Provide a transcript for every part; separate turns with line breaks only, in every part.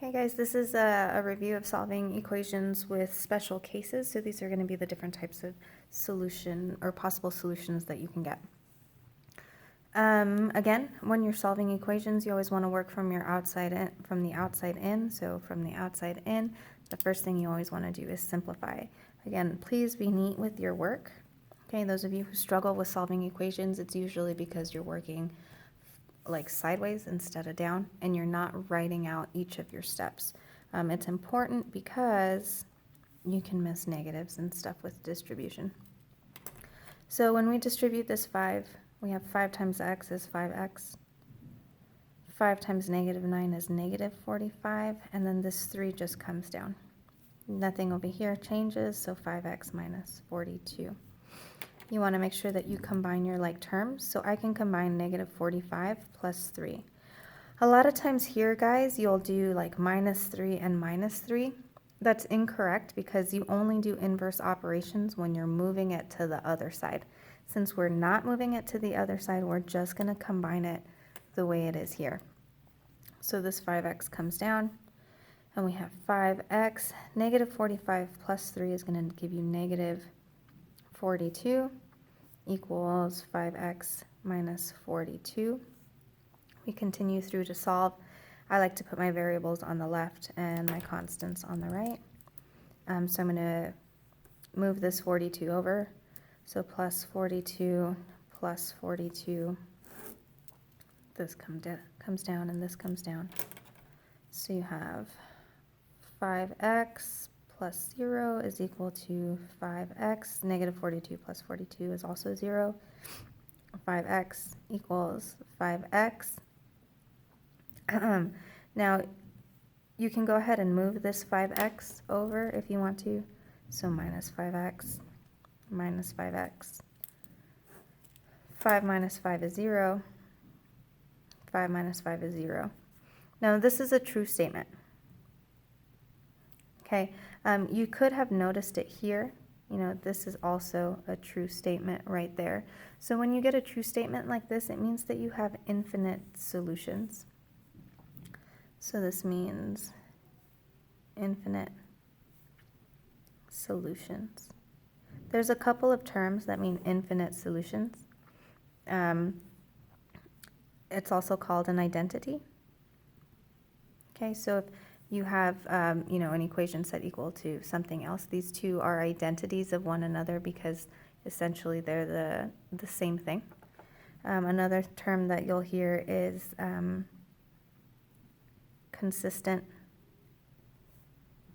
Okay, guys, this is a review of solving equations with special cases. So these are going to be the different types of solution or possible solutions that you can get. Again, when you're solving equations, you always want to work from the outside in. So from the outside in, the first thing you always want to do is simplify. Again, please be neat with your work. Okay, those of you who struggle with solving equations, it's usually because you're working like sideways instead of down, and you're not writing out each of your steps. It's important because you can miss negatives and stuff with distribution. So when we distribute this 5, we have 5 times x is 5x. 5 times negative 9 is negative 45, and then this 3 just comes down. Nothing over here changes, so 5x minus 42. You want to make sure that you combine your like terms. So I can combine negative 45 plus 3. A lot of times here, guys, you'll do like minus 3 and minus 3. That's incorrect because you only do inverse operations when you're moving it to the other side. Since we're not moving it to the other side, we're just going to combine it the way it is here. So this 5x comes down, and we have 5x. Negative 45 plus 3 is going to give you negative 42 equals 5x minus 42. We continue through to solve. I like to put my variables on the left and my constants on the right. So I'm going to move this 42 over. So plus 42 plus 42. This comes down and this comes down. So you have 5x plus 0 is equal to 5x. Negative 42 plus 42 is also 0. 5x equals 5x. Now, you can go ahead and move this 5x over if you want to. So minus 5x, minus 5x. 5 minus 5 is 0. 5 minus 5 is 0. Now, this is a true statement. Okay, you could have noticed it here. You know, this is also a true statement right there. So when you get a true statement like this, it means that you have infinite solutions. So this means infinite solutions. There's a couple of terms that mean infinite solutions. It's also called an identity. Okay, so if you have, you know, an equation set equal to something else, these two are identities of one another because essentially they're the same thing. Another term that you'll hear is consistent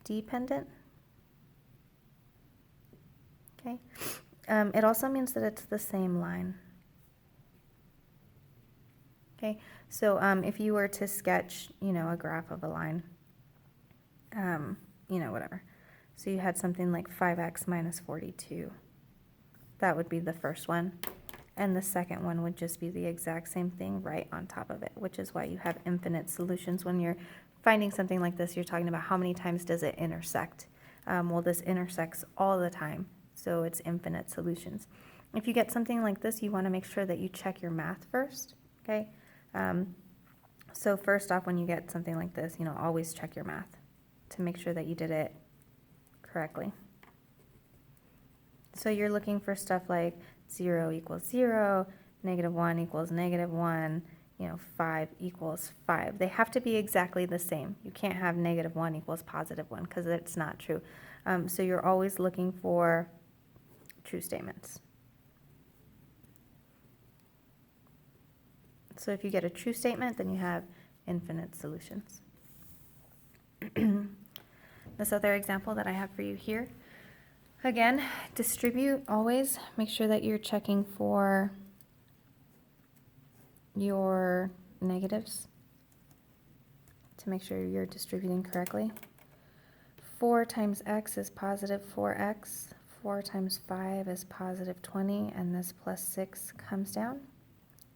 dependent. Okay, it also means that it's the same line. Okay, so if you were to sketch, you know, a graph of a line, you know, whatever. So you had something like 5x minus 42. That would be the first one. And the second one would just be the exact same thing right on top of it, which is why you have infinite solutions. When you're finding something like this, you're talking about how many times does it intersect. Well, this intersects all the time, so it's infinite solutions. If you get something like this, you want to make sure that you check your math first, okay? So first off, when you get something like this, you know, always check your math to make sure that you did it correctly. So you're looking for stuff like 0 equals 0, negative 1 equals negative 1, you know, 5 equals 5. They have to be exactly the same. You can't have negative 1 equals positive 1 because it's not true. So you're always looking for true statements. So if you get a true statement, then you have infinite solutions. This other example that I have for you here. Again, distribute always. Make sure that you're checking for your negatives to make sure you're distributing correctly. 4 times x is positive 4x. 4 times 5 is positive 20, and this plus 6 comes down.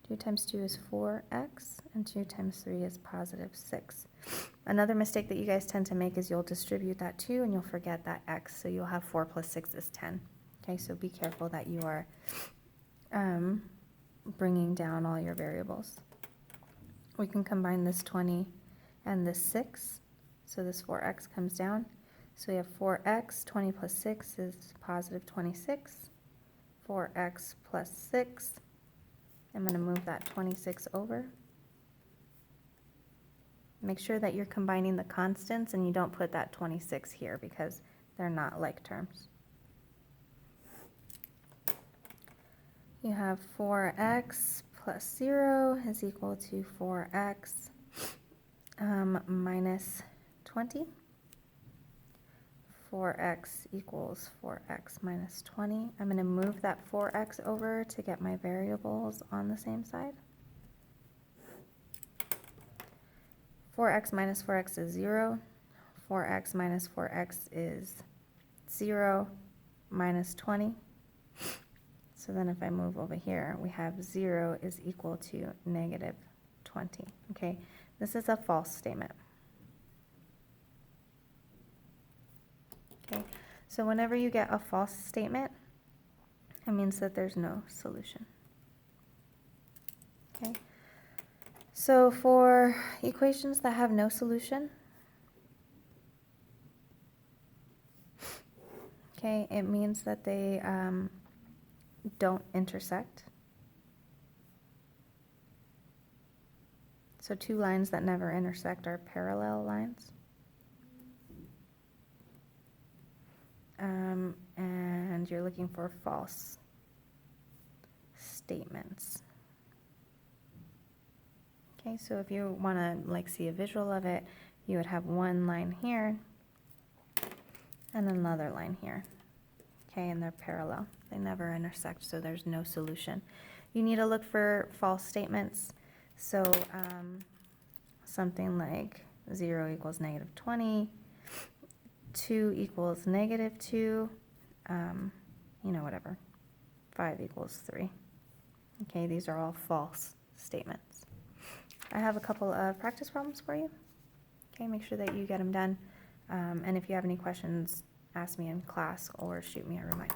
2 times 2 is 4x, and 2 times 3 is positive 6. Another mistake that you guys tend to make is you'll distribute that 2 and you'll forget that x, so you'll have 4 plus 6 is 10. Okay, so be careful that you are bringing down all your variables. We can combine this 20 and this 6. so this 4x comes down. So we have 4x, 20 plus 6 is positive 26. 4x plus 6, I'm going to move that 26 over. Make sure that you're combining the constants and you don't put that 26 here because they're not like terms. You have 4x plus 0 is equal to 4x minus 20. 4x equals 4x minus 20. I'm going to move that 4x over to get my variables on the same side. 4x minus 4x is 0. 4x minus 4x is 0 minus 20. So then if I move over here, we have 0 is equal to negative 20. Okay, this is a false statement. Okay, so whenever you get a false statement, it means that there's no solution. Okay, so for equations that have no solution, okay, it means that they don't intersect. So two lines that never intersect are parallel lines. And you're looking for false statements. Okay, so if you want to see a visual of it, you would have one line here and another line here. Okay, and they're parallel. They never intersect, so there's no solution. You need to look for false statements. So something like 0 equals negative 20, 2 equals negative 2, whatever. 5 equals 3. Okay, these are all false statements. I have a couple of practice problems for you. Okay, make sure that you get them done. And if you have any questions, ask me in class or shoot me a reminder.